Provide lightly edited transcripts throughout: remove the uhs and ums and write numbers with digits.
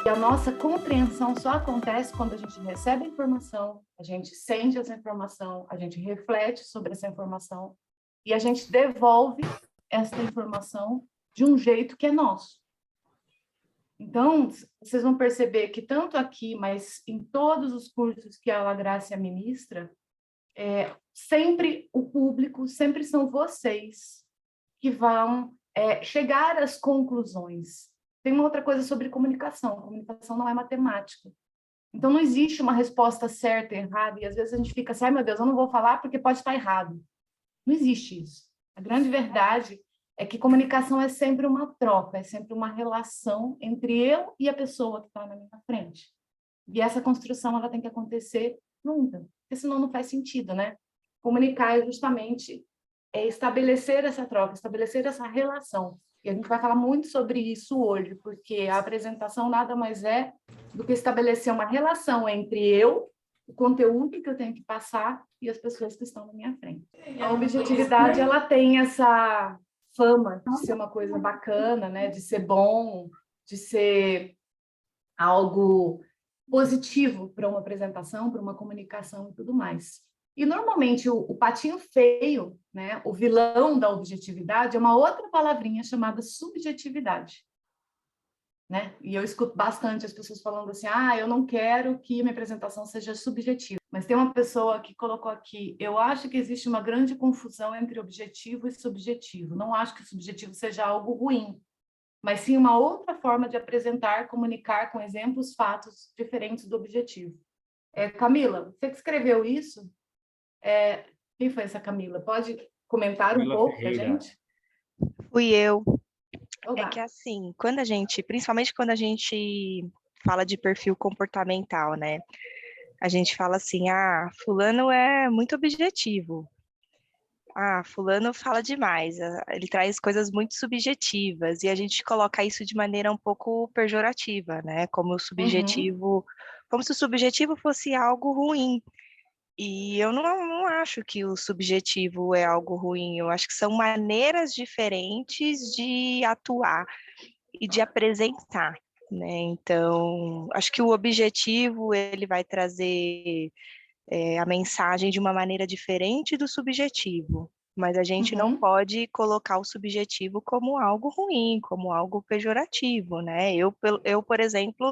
E a nossa compreensão só acontece quando a gente recebe a informação, a gente sente essa informação, a gente reflete sobre essa informação e a gente devolve essa informação de um jeito que é nosso. Então, vocês vão perceber que tanto aqui, mas em todos os cursos que a La Gracia ministra, sempre o público, sempre são vocês que vão chegar às conclusões. Tem uma outra coisa sobre comunicação. Comunicação não é matemática. Então, não existe uma resposta certa e errada, e às vezes a gente fica assim, ai meu Deus, eu não vou falar porque pode estar errado. Não existe isso. A grande verdade é que comunicação é sempre uma troca, é sempre uma relação entre eu e a pessoa que está na minha frente. E essa construção ela tem que acontecer junta, porque senão não faz sentido, né? Comunicar é justamente estabelecer essa troca, estabelecer essa relação. E a gente vai falar muito sobre isso hoje, porque a apresentação nada mais é do que estabelecer uma relação entre eu, o conteúdo que eu tenho que passar e as pessoas que estão na minha frente. A objetividade, ela tem essa fama de ser uma coisa bacana, né? De ser bom, de ser algo positivo para uma apresentação, para uma comunicação e tudo mais. E, normalmente, o patinho feio, né, o vilão da objetividade, é uma outra palavrinha chamada subjetividade. Né? E eu escuto bastante as pessoas falando assim, eu não quero que minha apresentação seja subjetiva. Mas tem uma pessoa que colocou aqui, eu acho que existe uma grande confusão entre objetivo e subjetivo. Não acho que o subjetivo seja algo ruim, mas sim uma outra forma de apresentar, comunicar com exemplos, fatos diferentes do objetivo. Camila, você que escreveu isso? Quem foi essa Camila? Pode comentar um pouco para a gente? Fui eu. Olá. É que assim, principalmente quando a gente fala de perfil comportamental, né? A gente fala assim, fulano é muito objetivo. Fulano fala demais, ele traz coisas muito subjetivas, e a gente coloca isso de maneira um pouco pejorativa, né? Como se o subjetivo fosse algo ruim. E eu não acho que o subjetivo é algo ruim, eu acho que são maneiras diferentes de atuar e de apresentar, né? Então, acho que o objetivo, ele vai trazer a mensagem de uma maneira diferente do subjetivo, mas a gente não pode colocar o subjetivo como algo ruim, como algo pejorativo, né? Eu, por exemplo,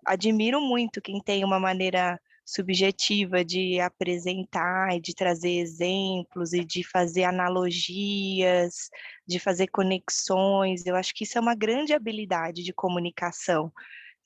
admiro muito quem tem uma maneira subjetiva de apresentar e de trazer exemplos e de fazer analogias, de fazer conexões. Eu acho que isso é uma grande habilidade de comunicação,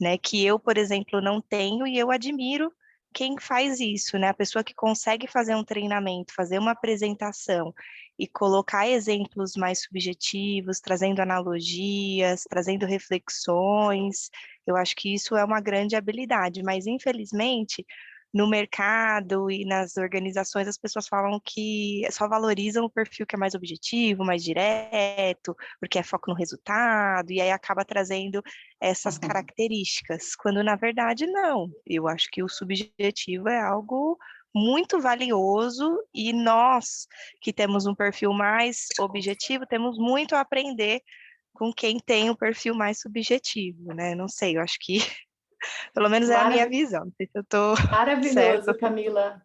né? Que eu, por exemplo, não tenho, e eu admiro quem faz isso, né? A pessoa que consegue fazer um treinamento, fazer uma apresentação e colocar exemplos mais subjetivos, trazendo analogias, trazendo reflexões. Eu acho que isso é uma grande habilidade, mas infelizmente no mercado e nas organizações as pessoas falam que só valorizam o perfil que é mais objetivo, mais direto, porque é foco no resultado, e aí acaba trazendo essas características, quando na verdade não. Eu acho que o subjetivo é algo muito valioso, e nós que temos um perfil mais objetivo temos muito a aprender com quem tem o perfil mais subjetivo, né? Não sei, eu acho que pelo menos é a minha visão, não sei se eu estou Maravilhoso, certa. Camila.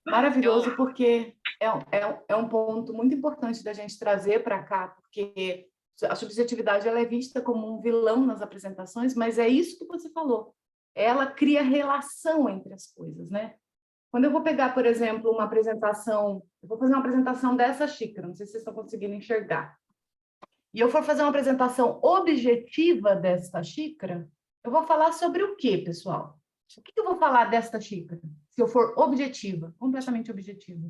Maravilhoso, porque é um ponto muito importante da gente trazer para cá, porque a subjetividade ela é vista como um vilão nas apresentações, mas é isso que você falou. Ela cria relação entre as coisas, né? Quando eu vou pegar, por exemplo, uma apresentação, eu vou fazer uma apresentação dessa xícara, não sei se vocês estão conseguindo enxergar, e eu for fazer uma apresentação objetiva desta xícara, eu vou falar sobre o quê, pessoal? O que eu vou falar desta xícara? Se eu for objetiva, completamente objetiva.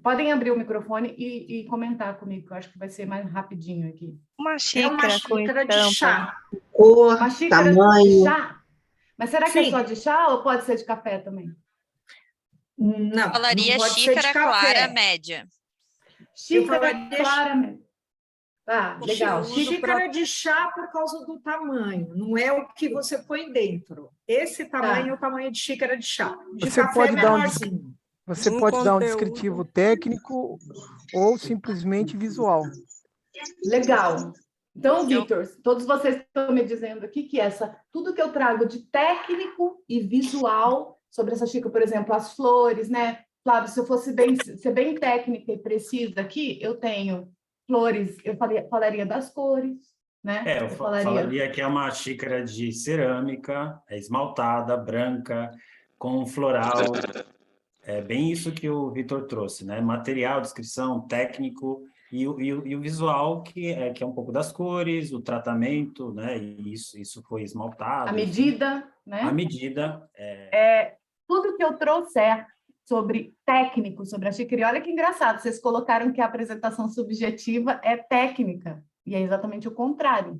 Podem abrir o microfone e comentar comigo, que eu acho que vai ser mais rapidinho aqui. Uma É uma xícara com xícara de estampa. chá. Cor, Uma xícara de tamanho. chá? Mas será que é Sim. só de chá ou pode ser de café também? Não, Falaria não pode ser de xícara café. clara média. Xícara falaria claramente. Tá, legal. Xícara de chá por causa do tamanho, não é o que você põe dentro. Esse tamanho é o tamanho de xícara de chá. De Você café pode dar menorzinho. Você pode dar um descritivo técnico ou simplesmente visual. Legal. Então, Vitor, todos vocês estão me dizendo aqui que tudo que eu trago de técnico e visual sobre essa xícara, por exemplo, as flores, né? Flávio, se eu fosse ser bem técnica e precisa aqui, eu tenho flores, eu falaria das cores, né? Eu falaria que é uma xícara de cerâmica, esmaltada, branca, com floral. É bem isso que o Vitor trouxe, né? Material, descrição, técnico e o visual, que é um pouco das cores, o tratamento, né? E isso foi esmaltado. A medida, né? A medida. Tudo que eu trouxer sobre técnico, sobre a xícara. E olha que engraçado, vocês colocaram que a apresentação subjetiva é técnica, e é exatamente o contrário,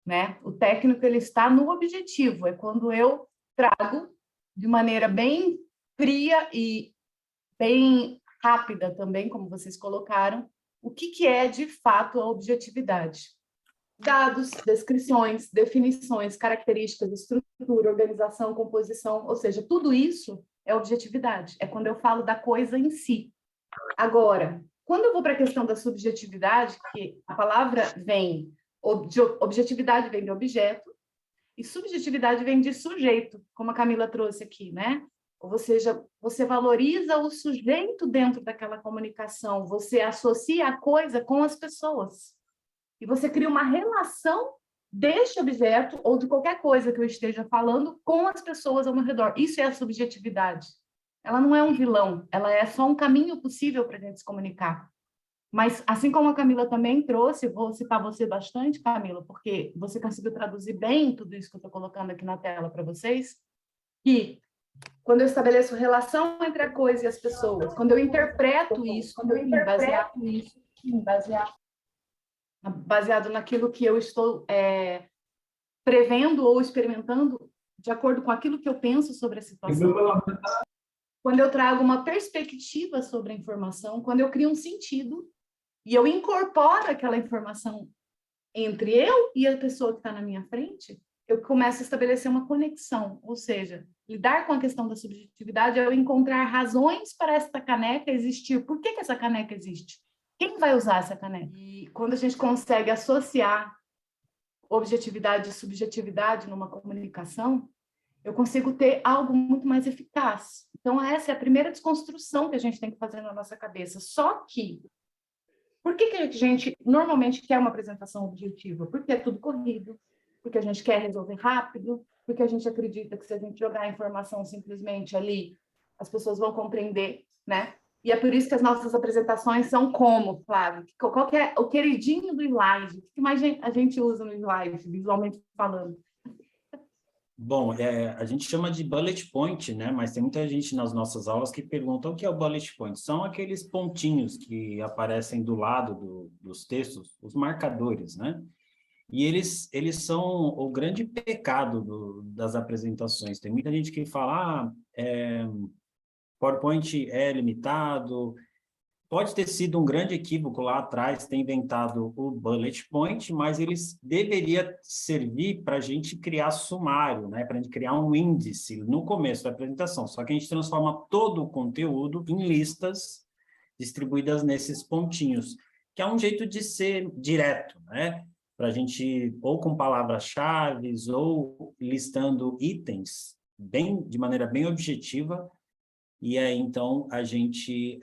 né? O técnico, ele está no objetivo, é quando eu trago de maneira bem fria e bem rápida também, como vocês colocaram, o que é de fato a objetividade. Dados, descrições, definições, características, estrutura, organização, composição, ou seja, tudo isso é objetividade, é quando eu falo da coisa em si. Agora, quando eu vou para a questão da subjetividade, que a palavra vem, objetividade vem de objeto, e subjetividade vem de sujeito, como a Camila trouxe aqui, né? Ou seja, você valoriza o sujeito dentro daquela comunicação, você associa a coisa com as pessoas. E você cria uma relação deste objeto ou de qualquer coisa que eu esteja falando com as pessoas ao meu redor. Isso é a subjetividade. Ela não é um vilão, ela é só um caminho possível para a gente se comunicar. Mas, assim como a Camila também trouxe, vou citar você bastante, Camila, porque você conseguiu traduzir bem tudo isso que eu estou colocando aqui na tela para vocês, que quando eu estabeleço relação entre a coisa e as pessoas, quando eu interpreto isso, baseado naquilo que eu estou prevendo ou experimentando, de acordo com aquilo que eu penso sobre a situação. Quando eu trago uma perspectiva sobre a informação, quando eu crio um sentido e eu incorporo aquela informação entre eu e a pessoa que está na minha frente, eu começo a estabelecer uma conexão, ou seja, lidar com a questão da subjetividade é eu encontrar razões para essa caneca existir. Por que essa caneca existe? Quem vai usar essa caneca? E quando a gente consegue associar objetividade e subjetividade numa comunicação, eu consigo ter algo muito mais eficaz. Então, essa é a primeira desconstrução que a gente tem que fazer na nossa cabeça. Só que, por que a gente normalmente quer uma apresentação objetiva? Porque é tudo corrido, porque a gente quer resolver rápido, porque a gente acredita que se a gente jogar a informação simplesmente ali, as pessoas vão compreender, né? E é por isso que as nossas apresentações são como, Flávio? Qual que é o queridinho do slide? O que mais a gente usa no slide, visualmente falando? Bom, a gente chama de bullet point, né? Mas tem muita gente nas nossas aulas que pergunta o que é o bullet point. São aqueles pontinhos que aparecem do lado dos textos, os marcadores, né? E eles são o grande pecado das apresentações. Tem muita gente que fala, PowerPoint é limitado. Pode ter sido um grande equívoco lá atrás ter inventado o bullet point, mas eles deveria servir para a gente criar sumário, né? Para a gente criar um índice no começo da apresentação. Só que a gente transforma todo o conteúdo em listas distribuídas nesses pontinhos, que é um jeito de ser direto, né? Para a gente, ou com palavras-chave, ou listando itens de maneira bem objetiva. E aí, então, a gente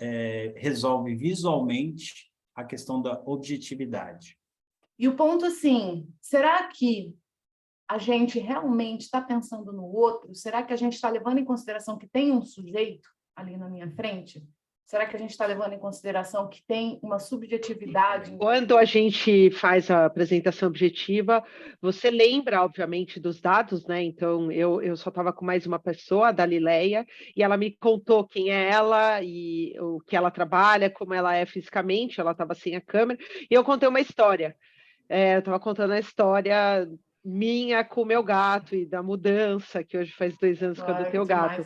resolve visualmente a questão da objetividade. E o ponto, assim, será que a gente realmente está pensando no outro? Será que a gente está levando em consideração que tem um sujeito ali na minha frente? Será que a gente está levando em consideração que tem uma subjetividade? Quando a gente faz a apresentação objetiva, você lembra, obviamente, dos dados, né? Então, eu só estava com mais uma pessoa, a Dalileia, e ela me contou quem é ela e o que ela trabalha, como ela é fisicamente, ela estava sem a câmera, e eu contei uma história. Eu estava contando a história minha com o meu gato e da mudança, que hoje faz 2 anos que eu adotei o gato.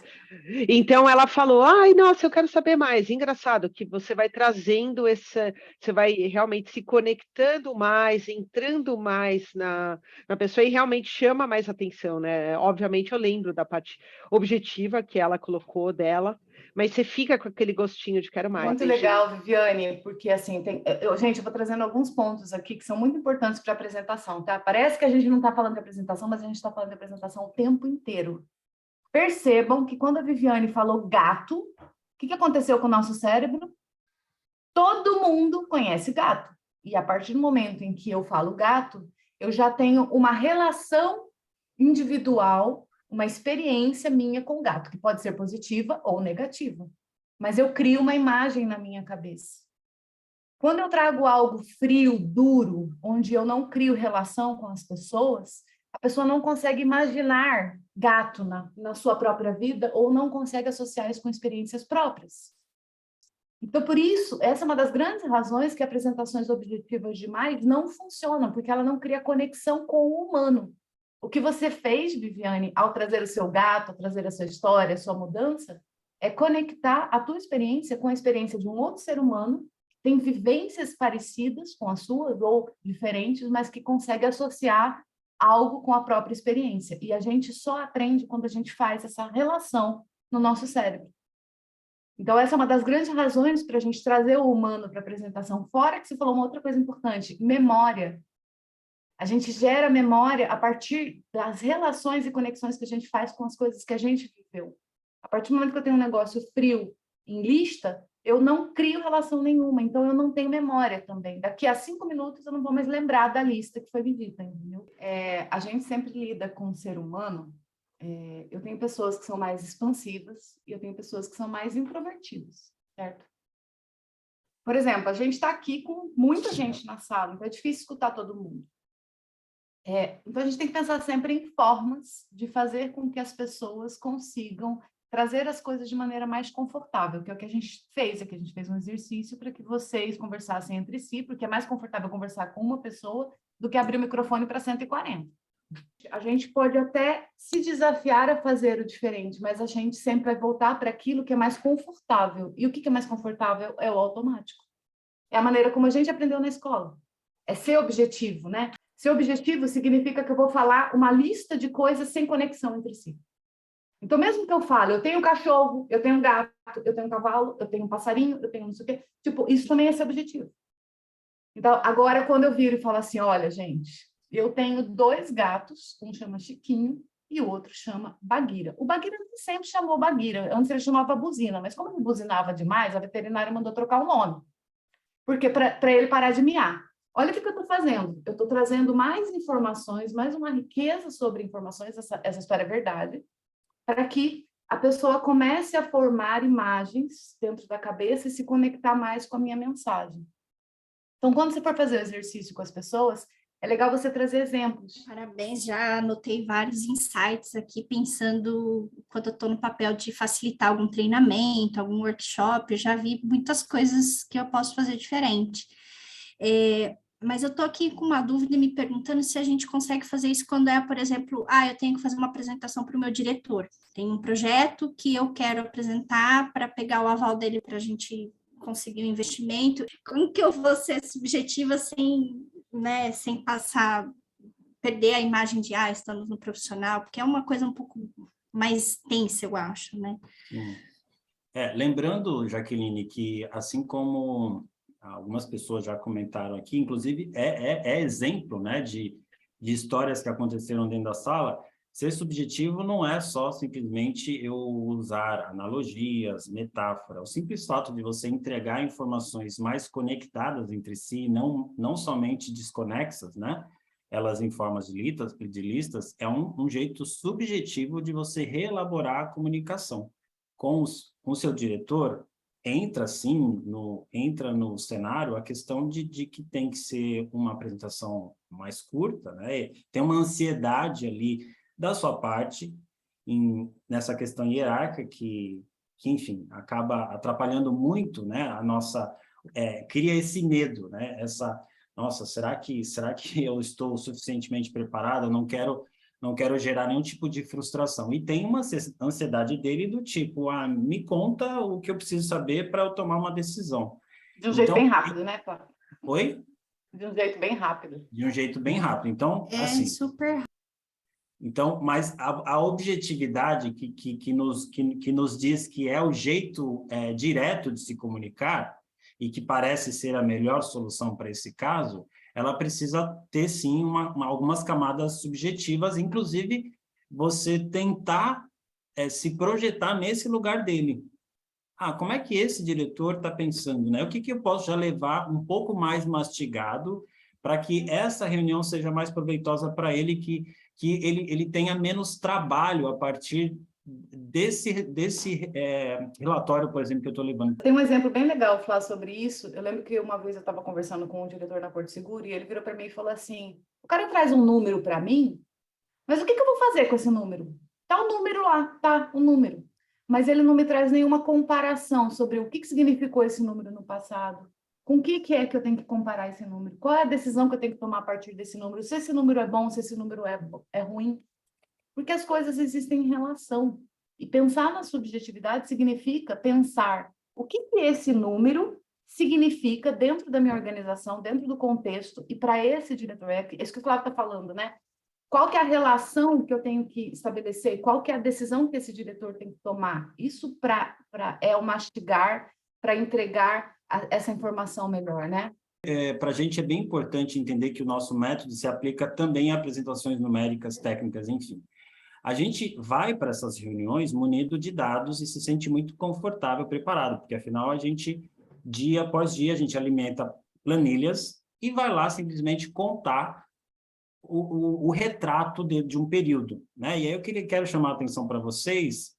Então ela falou, ai, nossa, eu quero saber mais. Engraçado que você vai trazendo você vai realmente se conectando mais, entrando mais na pessoa e realmente chama mais atenção, né? Obviamente eu lembro da parte objetiva que ela colocou dela, mas você fica com aquele gostinho de quero mais. Muito legal, Viviane, porque assim, gente, eu vou trazendo alguns pontos aqui que são muito importantes para a apresentação, tá? Parece que a gente não está falando de apresentação, mas a gente está falando de apresentação o tempo inteiro. Percebam que quando a Viviane falou gato, o que aconteceu com o nosso cérebro? Todo mundo conhece gato. E a partir do momento em que eu falo gato, eu já tenho uma relação individual, uma experiência minha com o gato, que pode ser positiva ou negativa. Mas eu crio uma imagem na minha cabeça. Quando eu trago algo frio, duro, onde eu não crio relação com as pessoas, a pessoa não consegue imaginar gato na sua própria vida ou não consegue associar isso com experiências próprias. Então, por isso, essa é uma das grandes razões que apresentações objetivas demais não funcionam, porque ela não cria conexão com o humano. O que você fez, Viviane, ao trazer o seu gato, ao trazer a sua história, a sua mudança, é conectar a tua experiência com a experiência de um outro ser humano que tem vivências parecidas com as suas ou diferentes, mas que consegue associar algo com a própria experiência. E a gente só aprende quando a gente faz essa relação no nosso cérebro. Então, essa é uma das grandes razões para a gente trazer o humano para a apresentação. Fora que você falou uma outra coisa importante, memória. A gente gera memória a partir das relações e conexões que a gente faz com as coisas que a gente viveu. A partir do momento que eu tenho um negócio frio em lista, eu não crio relação nenhuma, então eu não tenho memória também. Daqui a 5 minutos eu não vou mais lembrar da lista que foi vivida, entendeu? A gente sempre lida com o ser humano. Eu tenho pessoas que são mais expansivas e eu tenho pessoas que são mais introvertidas, certo? Por exemplo, a gente está aqui com muita gente na sala, então é difícil escutar todo mundo. Então a gente tem que pensar sempre em formas de fazer com que as pessoas consigam trazer as coisas de maneira mais confortável, que é o que a gente fez aqui. A gente fez um exercício para que vocês conversassem entre si, porque é mais confortável conversar com uma pessoa do que abrir o microfone para 140. A gente pode até se desafiar a fazer o diferente, mas a gente sempre vai voltar para aquilo que é mais confortável. E o que é mais confortável é o automático. É a maneira como a gente aprendeu na escola. É ser objetivo, né? Ser objetivo significa que eu vou falar uma lista de coisas sem conexão entre si. Então, mesmo que eu fale, eu tenho um cachorro, eu tenho um gato, eu tenho um cavalo, eu tenho um passarinho, eu tenho não sei o quê. Tipo, isso também é ser objetivo. Então, agora, quando eu viro e falo assim, olha, gente, eu tenho 2 gatos, um chama Chiquinho e o outro chama Baguira. O Baguira sempre chamou Baguira, antes ele chamava Buzina, mas como ele buzinava demais, a veterinária mandou trocar o nome. Porque para ele parar de miar. Olha o que eu estou fazendo. Eu estou trazendo mais informações, mais uma riqueza sobre informações, essa história é verdade, para que a pessoa comece a formar imagens dentro da cabeça e se conectar mais com a minha mensagem. Então, quando você for fazer o exercício com as pessoas, é legal você trazer exemplos. Parabéns, já anotei vários insights aqui, pensando quando eu estou no papel de facilitar algum treinamento, algum workshop, eu já vi muitas coisas que eu posso fazer diferente. Mas eu estou aqui com uma dúvida me perguntando se a gente consegue fazer isso quando por exemplo, eu tenho que fazer uma apresentação para o meu diretor. Tem um projeto que eu quero apresentar para pegar o aval dele para a gente conseguir um investimento. Como que eu vou ser subjetiva sem perder a imagem de estamos no profissional, porque é uma coisa um pouco mais tensa, eu acho, né? Lembrando, Jaqueline, que assim como algumas pessoas já comentaram aqui, inclusive é exemplo, né, de histórias que aconteceram dentro da sala. Ser subjetivo não é só simplesmente eu usar analogias, metáfora. O simples fato de você entregar informações mais conectadas entre si, não somente desconexas, né? Elas em formas de listas, é um jeito subjetivo de você reelaborar a comunicação. Com o seu diretor, entra no cenário a questão de que tem que ser uma apresentação mais curta, né? Tem uma ansiedade ali da sua parte, nessa questão hierárquica que, enfim, acaba atrapalhando muito, né, a nossa... cria esse medo, né? Nossa, será que eu estou suficientemente preparado? Eu não quero gerar nenhum tipo de frustração. E tem uma ansiedade dele do tipo, me conta o que eu preciso saber para eu tomar uma decisão. De um jeito bem rápido, né, Cláudio? Oi? De um jeito bem rápido. De um jeito bem rápido. Então, assim... super Então, mas a objetividade que nos diz que é o jeito direto de se comunicar e que parece ser a melhor solução para esse caso, ela precisa ter, sim, algumas camadas subjetivas, inclusive você tentar se projetar nesse lugar dele. Como é que esse diretor está pensando, né? O que eu posso já levar um pouco mais mastigado para que essa reunião seja mais proveitosa para ele, que ele tenha menos trabalho a partir desse relatório, por exemplo, que eu estou levando. Tem um exemplo bem legal falar sobre isso. Eu lembro que uma vez eu estava conversando com um diretor da Porto Seguro e ele virou para mim e falou assim: o cara traz um número para mim, mas o que eu vou fazer com esse número? Tá o número lá, tá o número. Mas ele não me traz nenhuma comparação sobre o que significou esse número no passado. Com o que é que eu tenho que comparar esse número? Qual é a decisão que eu tenho que tomar a partir desse número? Se esse número é bom, se esse número é ruim. Porque as coisas existem em relação. E pensar na subjetividade significa pensar o que esse número significa dentro da minha organização, dentro do contexto, e para esse diretor, é isso que o Flávio está falando, né? Qual que é a relação que eu tenho que estabelecer? Qual que é a decisão que esse diretor tem que tomar? Isso é o mastigar, para entregar essa informação melhor, né? Para a gente é bem importante entender que o nosso método se aplica também a apresentações numéricas, técnicas, enfim. A gente vai para essas reuniões munido de dados e se sente muito confortável, preparado, porque afinal a gente, dia após dia, a gente alimenta planilhas e vai lá simplesmente contar o retrato de um período, né? E aí eu quero chamar a atenção para vocês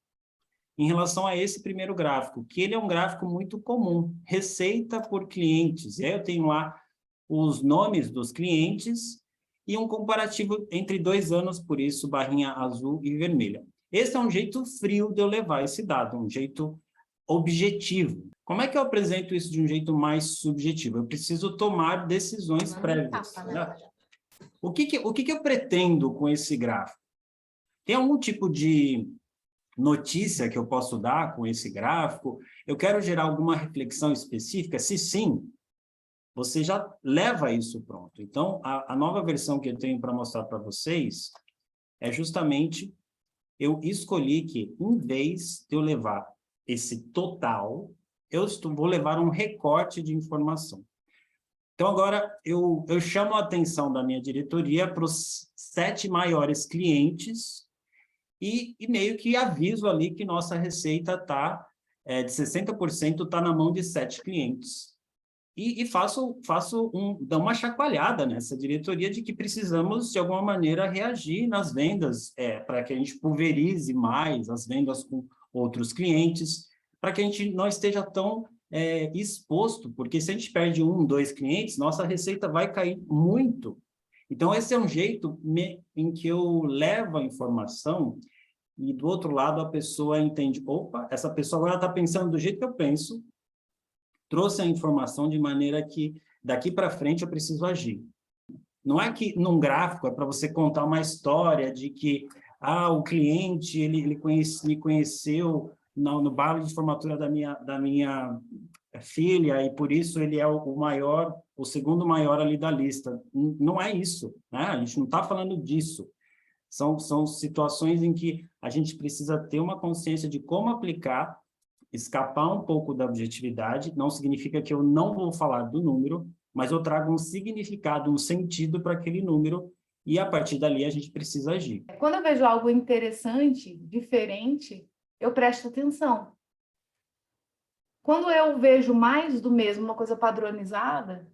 em relação a esse primeiro gráfico, que ele é um gráfico muito comum, receita por clientes. E aí eu tenho lá os nomes dos clientes e um comparativo entre 2 anos, por isso barrinha azul e vermelha. Esse é um jeito frio de eu levar esse dado, um jeito objetivo. Como é que eu apresento isso de um jeito mais subjetivo? Eu preciso tomar decisões prévias, né? O que eu pretendo com esse gráfico? Tem algum tipo de notícia que eu posso dar com esse gráfico? Eu quero gerar alguma reflexão específica? Se sim, você já leva isso pronto. Então, a nova versão que eu tenho para mostrar para vocês é justamente, eu escolhi que, em vez de eu levar esse total, vou levar um recorte de informação. Então, agora, eu chamo a atenção da minha diretoria para os 7 maiores clientes e meio que aviso ali que nossa receita de 60% está na mão de 7 clientes. E dou uma chacoalhada nessa diretoria de que precisamos, de alguma maneira, reagir nas vendas, para que a gente pulverize mais as vendas com outros clientes, para que a gente não esteja tão exposto, porque se a gente perde 1, 2 clientes, nossa receita vai cair muito. Então, esse é um jeito em que eu levo a informação e, do outro lado, a pessoa entende, opa, essa pessoa agora está pensando do jeito que eu penso, trouxe a informação de maneira que, daqui para frente, eu preciso agir. Não é que, num gráfico, é para você contar uma história de que o cliente me conheceu no baile de formatura da minha filha, e por isso ele é o segundo maior ali da lista. Não é isso, né? A gente não está falando disso. São situações em que a gente precisa ter uma consciência de como aplicar, escapar um pouco da objetividade. Não significa que eu não vou falar do número, mas eu trago um significado, um sentido para aquele número, e a partir dali a gente precisa agir. Quando eu vejo algo interessante, diferente, eu presto atenção. Quando eu vejo mais do mesmo, uma coisa padronizada,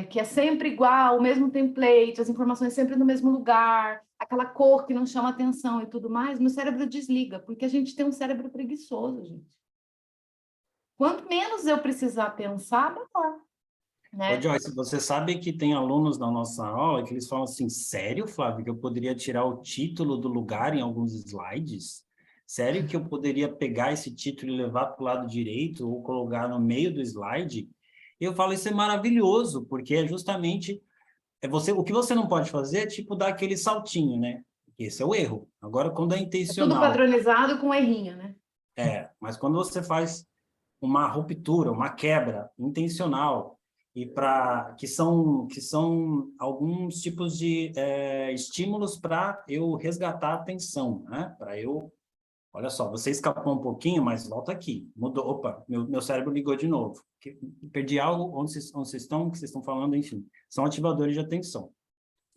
que é sempre igual, o mesmo template, as informações sempre no mesmo lugar, aquela cor que não chama atenção e tudo mais, meu cérebro desliga, porque a gente tem um cérebro preguiçoso, gente. Quanto menos eu precisar pensar, melhor. Né? Ô, Joyce, você sabe que tem alunos na nossa aula que eles falam assim, sério, Flávio, que eu poderia tirar o título do lugar em alguns slides? Sério que eu poderia pegar esse título e levar para o lado direito ou colocar no meio do slide? Eu falo, isso é maravilhoso, porque é justamente... o que você não pode fazer é tipo dar aquele saltinho, né? Esse é o erro. Agora, quando é intencional... É tudo padronizado com errinho, né? Mas quando você faz uma ruptura, uma quebra intencional, que são alguns tipos de estímulos para eu resgatar a atenção, né? Para eu, olha só, você escapou um pouquinho, mas volta aqui, mudou, opa, meu cérebro ligou de novo. Perdi algo, onde vocês estão, o que vocês estão falando, enfim, são ativadores de atenção.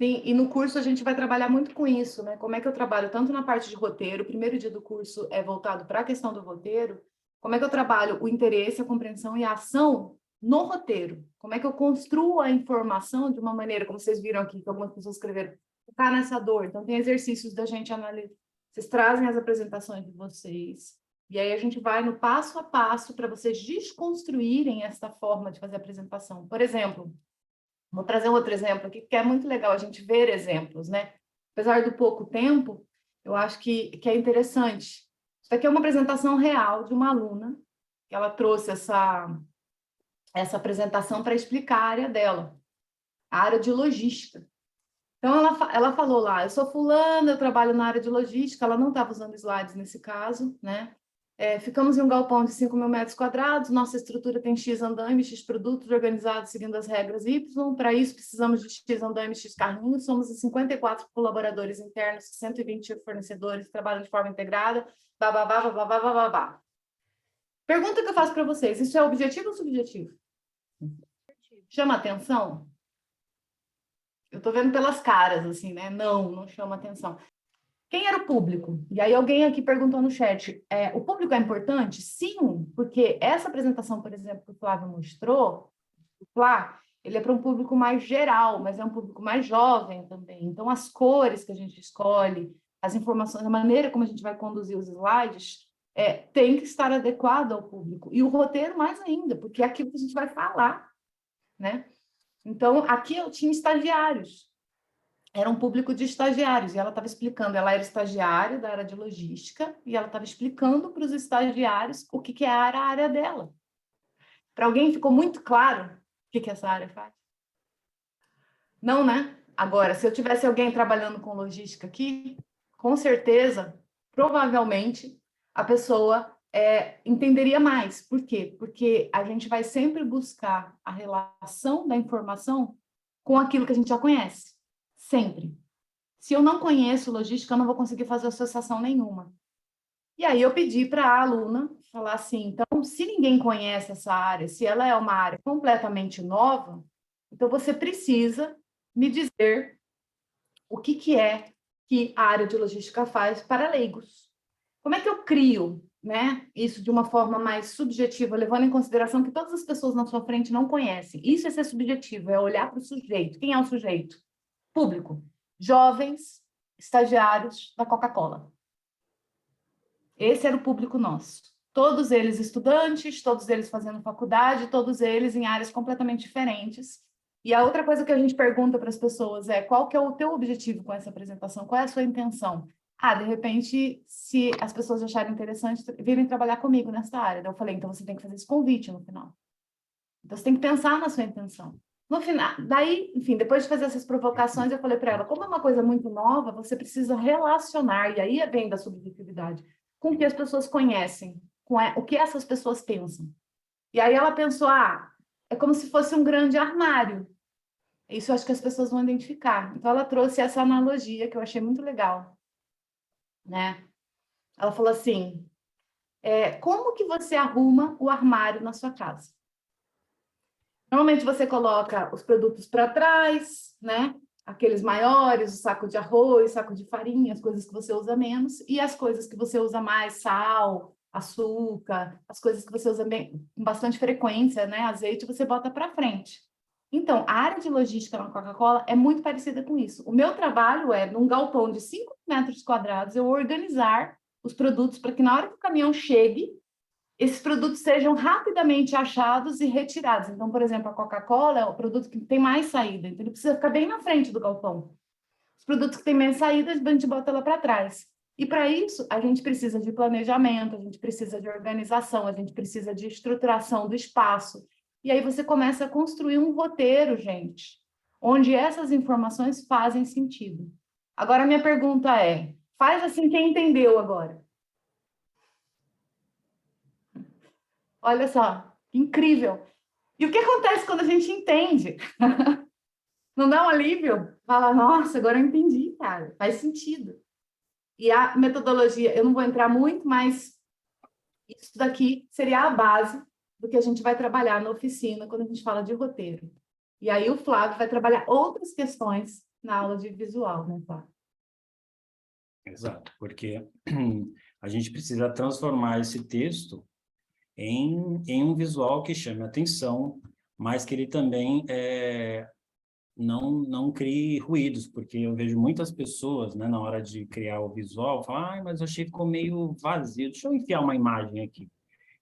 Sim, e no curso a gente vai trabalhar muito com isso, né? Como é que eu trabalho tanto na parte de roteiro, o primeiro dia do curso é voltado para a questão do roteiro, como é que eu trabalho o interesse, a compreensão e a ação no roteiro? Como é que eu construo a informação de uma maneira, como vocês viram aqui, que algumas pessoas escreveram, ficar nessa dor. Então, tem exercícios da gente analisar. Vocês trazem as apresentações de vocês, e aí a gente vai no passo a passo para vocês desconstruírem essa forma de fazer a apresentação. Por exemplo, vou trazer um outro exemplo aqui, que é muito legal a gente ver exemplos, né? Apesar do pouco tempo, eu acho que é interessante. Isso aqui é uma apresentação real de uma aluna, que ela trouxe essa apresentação para explicar a área dela, a área de logística. Então, ela falou lá, eu sou fulana, eu trabalho na área de logística, ela não estava usando slides nesse caso, né? Ficamos em um galpão de 5.000 metros quadrados, nossa estrutura tem X andaime, X produtos organizados seguindo as regras Y, para isso precisamos de X andaime, X carrinhos, somos 54 colaboradores internos, 120 fornecedores que trabalham de forma integrada, bababá, bababá, bababá. Pergunta que eu faço para vocês, isso é objetivo ou subjetivo? Chama atenção? Eu estou vendo pelas caras, assim, né? Não chama atenção. Quem era o público? E aí alguém aqui perguntou no chat, o público é importante? Sim, porque essa apresentação, por exemplo, que o Flávio mostrou, o Flá, ele é para um público mais geral, mas é um público mais jovem também. Então, as cores que a gente escolhe, as informações, a maneira como a gente vai conduzir os slides, tem que estar adequado ao público. E o roteiro mais ainda, porque é aquilo que a gente vai falar, né? Então, aqui eu tinha estagiários. Era um público de estagiários, e ela estava explicando, ela era estagiária da área de logística, e ela estava explicando para os estagiários o que era a área dela. Para alguém ficou muito claro o que essa área faz? Não, né? Agora, se eu tivesse alguém trabalhando com logística aqui, com certeza, provavelmente, a pessoa entenderia mais. Por quê? Porque a gente vai sempre buscar a relação da informação com aquilo que a gente já conhece. Sempre. Se eu não conheço logística, eu não vou conseguir fazer associação nenhuma. E aí eu pedi para a aluna falar assim, então, se ninguém conhece essa área, se ela é uma área completamente nova, então você precisa me dizer o que é que a área de logística faz para leigos. Como é que eu crio, né, isso de uma forma mais subjetiva, levando em consideração que todas as pessoas na sua frente não conhecem? Isso é ser subjetivo, é olhar para o sujeito. Quem é o sujeito? Público, jovens, estagiários da Coca-Cola. Esse era o público nosso. Todos eles estudantes, todos eles fazendo faculdade, todos eles em áreas completamente diferentes. E a outra coisa que a gente pergunta para as pessoas é: qual que é o teu objetivo com essa apresentação? Qual é a sua intenção? De repente, se as pessoas acharem interessante, virem trabalhar comigo nessa área. Daí eu falei, então você tem que fazer esse convite no final. Então você tem que pensar na sua intenção. No final, daí, enfim, depois de fazer essas provocações, eu falei para ela, como é uma coisa muito nova, você precisa relacionar, e aí vem da subjetividade, com o que as pessoas conhecem, com o que essas pessoas pensam. E aí ela pensou, é como se fosse um grande armário. Isso eu acho que as pessoas vão identificar. Então ela trouxe essa analogia, que eu achei muito legal, né? Ela falou assim, como que você arruma o armário na sua casa? Normalmente você coloca os produtos para trás, né? Aqueles maiores, o saco de arroz, saco de farinha, as coisas que você usa menos, e as coisas que você usa mais, sal, açúcar, as coisas que você usa com bastante frequência, né? Azeite, você bota para frente. Então, a área de logística na Coca-Cola é muito parecida com isso. O meu trabalho é, num galpão de 5 metros quadrados, eu organizar os produtos para que na hora que o caminhão chegue, esses produtos sejam rapidamente achados e retirados. Então, por exemplo, a Coca-Cola é o produto que tem mais saída, então ele precisa ficar bem na frente do galpão. Os produtos que têm menos saída, a gente bota ela para trás. E para isso, a gente precisa de planejamento, a gente precisa de organização, a gente precisa de estruturação do espaço. E aí você começa a construir um roteiro, gente, onde essas informações fazem sentido. Agora, a minha pergunta é, faz assim quem entendeu agora? Olha só, incrível. E o que acontece quando a gente entende? Não dá um alívio? Fala, nossa, agora eu entendi, cara, faz sentido. E a metodologia, eu não vou entrar muito, mas isso daqui seria a base do que a gente vai trabalhar na oficina quando a gente fala de roteiro. E aí o Flávio vai trabalhar outras questões na aula de visual, né, Flávio? Exato, porque a gente precisa transformar esse texto em um visual que chame atenção, mas que ele também não crie ruídos, porque eu vejo muitas pessoas, né, na hora de criar o visual, falar, mas eu achei que ficou meio vazio, deixa eu enfiar uma imagem aqui.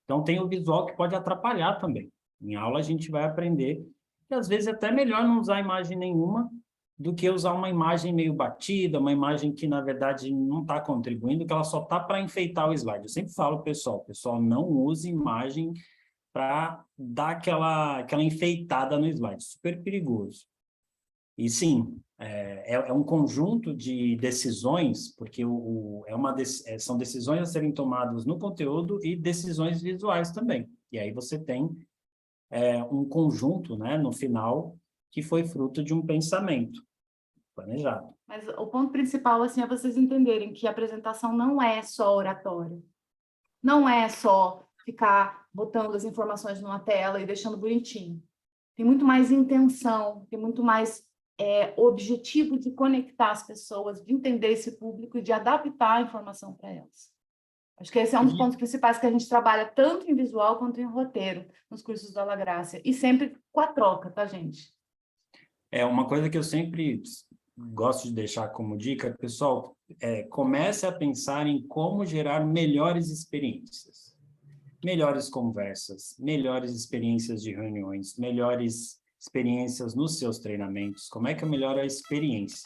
Então, tem o visual que pode atrapalhar também. Em aula, a gente vai aprender que, às vezes, é até melhor não usar imagem nenhuma do que usar uma imagem meio batida, uma imagem que, na verdade, não está contribuindo, que ela só está para enfeitar o slide. Eu sempre falo, pessoal, não use imagem para dar aquela enfeitada no slide. Super perigoso. E, sim, é um conjunto de decisões, porque são decisões a serem tomadas no conteúdo e decisões visuais também. E aí você tem um conjunto, né, no final, que foi fruto de um pensamento planejado. Mas o ponto principal, assim, é vocês entenderem que a apresentação não é só oratório. Não é só ficar botando as informações numa tela e deixando bonitinho. Tem muito mais intenção, tem muito mais objetivo de conectar as pessoas, de entender esse público e de adaptar a informação para elas. Acho que esse é um dos pontos principais que a gente trabalha tanto em visual quanto em roteiro nos cursos da La Grácia. E sempre com a troca, tá, gente? Uma coisa que eu sempre gosto de deixar como dica, pessoal, comece a pensar em como gerar melhores experiências. Melhores conversas, melhores experiências de reuniões, melhores experiências nos seus treinamentos. Como é que eu melhoro a experiência?